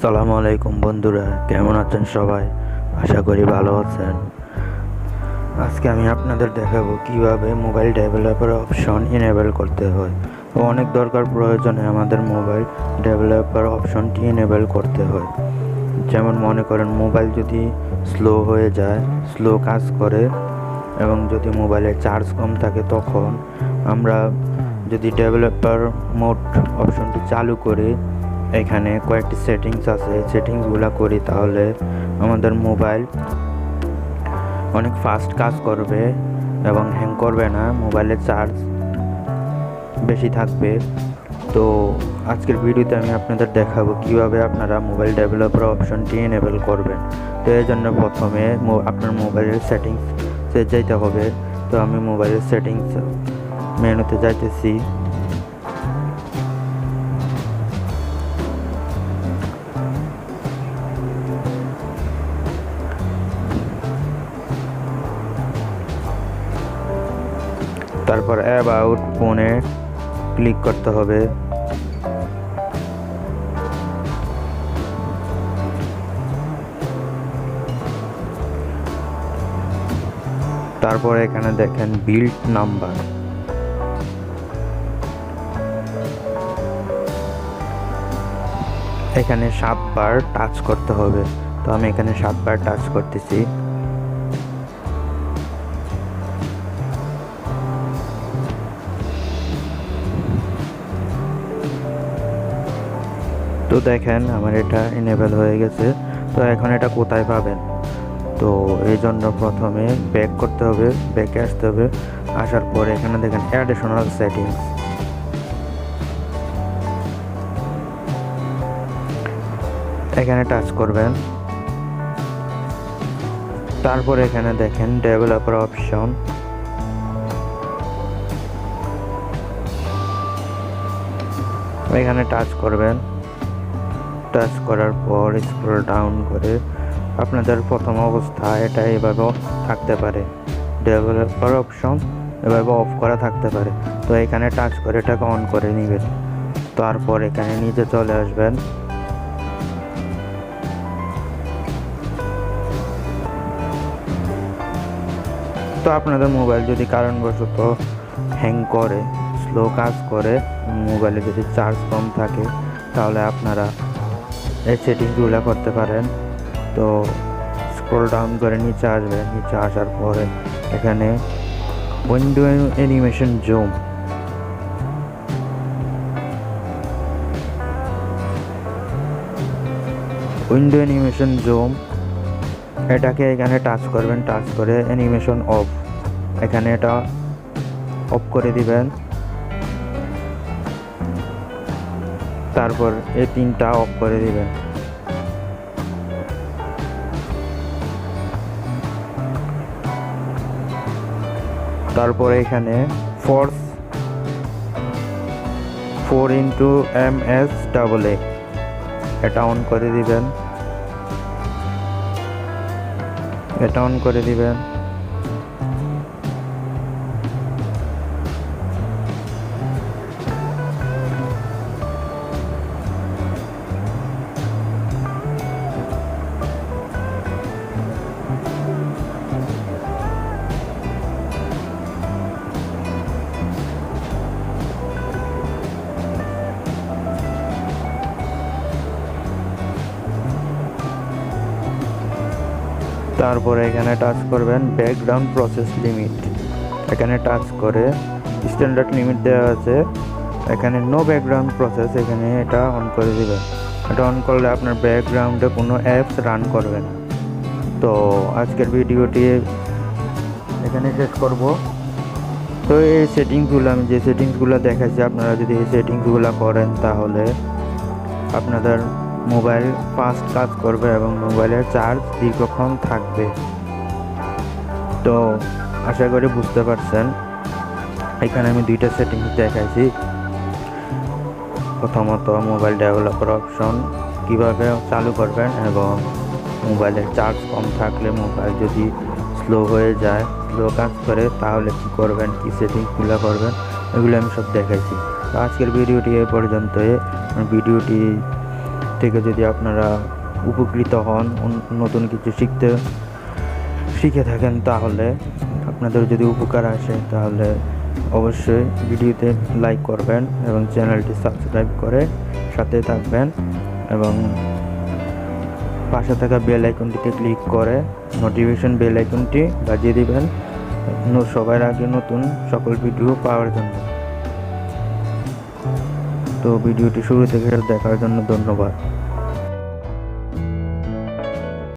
সালামু আলাইকুম বন্ধুরা, কেমন আছেন সবাই? আশা করি ভালো আছেন। আজকে আমি আপনাদের দেখাবো কিভাবে মোবাইল ডেভেলপার অপশন এনেবল করতে হয়। তো অনেক দরকার প্রয়োজনে আমাদের মোবাইল ডেভেলপার অপশনটি এনেবল করতে হয়। যেমন মনে করেন মোবাইল যদি স্লো হয়ে যায়, স্লো কাজ করে এবং যদি মোবাইলের চার্জ কম থাকে, তখন আমরা যদি ডেভেলপার মোড অপশনটি চালু করি, এখানে কয়েকটি সেটিংস আছে, সেটিংসগুলো করি, তাহলে আমাদের মোবাইল অনেক ফাস্ট কাজ করবে এবং হ্যাং করবে না, মোবাইলের চার্জ বেশি থাকবে। তো আজকের ভিডিওতে আমি আপনাদের দেখাবো কিভাবে আপনারা মোবাইল ডেভেলপার অপশনটি এনেবল করবেন। তো এর জন্য প্রথমে আপনার মোবাইলের সেটিংসে যাইতে হবে। তো আমি মোবাইলের সেটিংস মেনুতে যাইতেছি। তারপর অ্যাবাউট ফোনে ক্লিক করতে হবে। তারপর এখানে দেখেন বিল্ড নাম্বার, এখানে 7 বার টাচ করতে হবে। তো আমি এখানে 7 বার টাচ করতেছি। তো দেখেন আমার এটা এনেবল হয়ে গেছে। তো এখন এটা কোথায় পাবেন? তো এই জন্য প্রথমে ব্যাক করতে হবে, ব্যাকে আসতে হবে। আসার পর এখানে দেখেন অ্যাডিশনাল সেটিংস, এখানে টাচ করবেন। তারপর এখানে দেখেন ডেভেলপার অপশন, এখানে টাচ করবেন। টাচ করার পর স্ক্রল ডাউন করে আপনাদের প্রথম অবস্থা এটা এভাবে থাকতে পারে, ডেভেলপার অপশন এভাবে অফ করা থাকতে পারে। তো এখানে টাচ করে এটাকে অন করে নেবেন। তারপর এখানে নিচে চলে আসবেন। তো আপনাদের মোবাইল যদি কারণবশত হ্যাং করে, স্লো কাজ করে, মোবাইলে যদি চার্জ কম থাকে, তাহলে আপনারা এই সেটিংসগুলো করতে পারেন। তো স্ক্রল ডাউন করে নিচে আসবেন। নিচে আসার পরে এখানে window animation zoom, window animation zoom এটাকে এখানে টাচ করবেন। টাচ করে অ্যানিমেশন অফ, এখানে এটা অফ করে দিবেন। তারপর এই তিনটা অফ করে দিবেন। তারপর এখানে ফোর্স 4x-ms এটা অন করে দিবেন, এটা অন করে দিবেন। তারপরে এখানে টাচ করবেন ব্যাকগ্রাউন্ড প্রসেস লিমিট, এখানে টাচ করে স্ট্যান্ডার্ড লিমিট দেওয়া আছে, এখানে নো ব্যাকগ্রাউন্ড প্রসেস, এখানে এটা অন করে দিবেন। এটা অন করলে আপনার ব্যাকগ্রাউন্ডে কোনো অ্যাপস রান করবে না। তো আজকের ভিডিওটি এখানে শেষ করব। তো এই সেটিংসগুলো, আমি যে সেটিংসগুলো দেখাচ্ছি, আপনারা যদি এই সেটিংসগুলো করেন, তাহলে আপনাদের মোবাইল ফাস্ট কাজ করবে এবং মোবাইলের চার্জ দীর্ঘক্ষণ থাকবে। তো আশা করি বুঝতে পারছেন। এখানে আমি দুইটা সেটিংস দেখাইছি। প্রথমত মোবাইল ডেভেলপার অপশন কিভাবে চালু করবেন এবং মোবাইলের চার্জ কম থাকলে, মোবাইল যদি স্লো হয়ে যায়, স্লো কাজ করে, তাহলে কি করবেন, কি সেটিংসগুলো করবেন, এগুলো আমি সব দেখাইছি। তো আজকের ভিডিওটি এই পর্যন্তই। ভিডিওটি থেকে যদি আপনারা উপকৃত হন, নতুন কিছু শিখে থাকেন, তাহলে আপনাদের যদি উপকার আসে তাহলে অবশ্যই ভিডিওতে লাইক করবেন এবং চ্যানেলটি সাবস্ক্রাইব করে সাথে থাকবেন এবং পাশে থাকা বেল আইকনটিতে ক্লিক করে নোটিফিকেশন বেল আইকনটি বাজিয়ে দিবেন সবার আগে নতুন সকল ভিডিও পাওয়ার জন্য। তো ভিডিওটি শুরু থেকে দেখার জন্য ধন্যবাদ।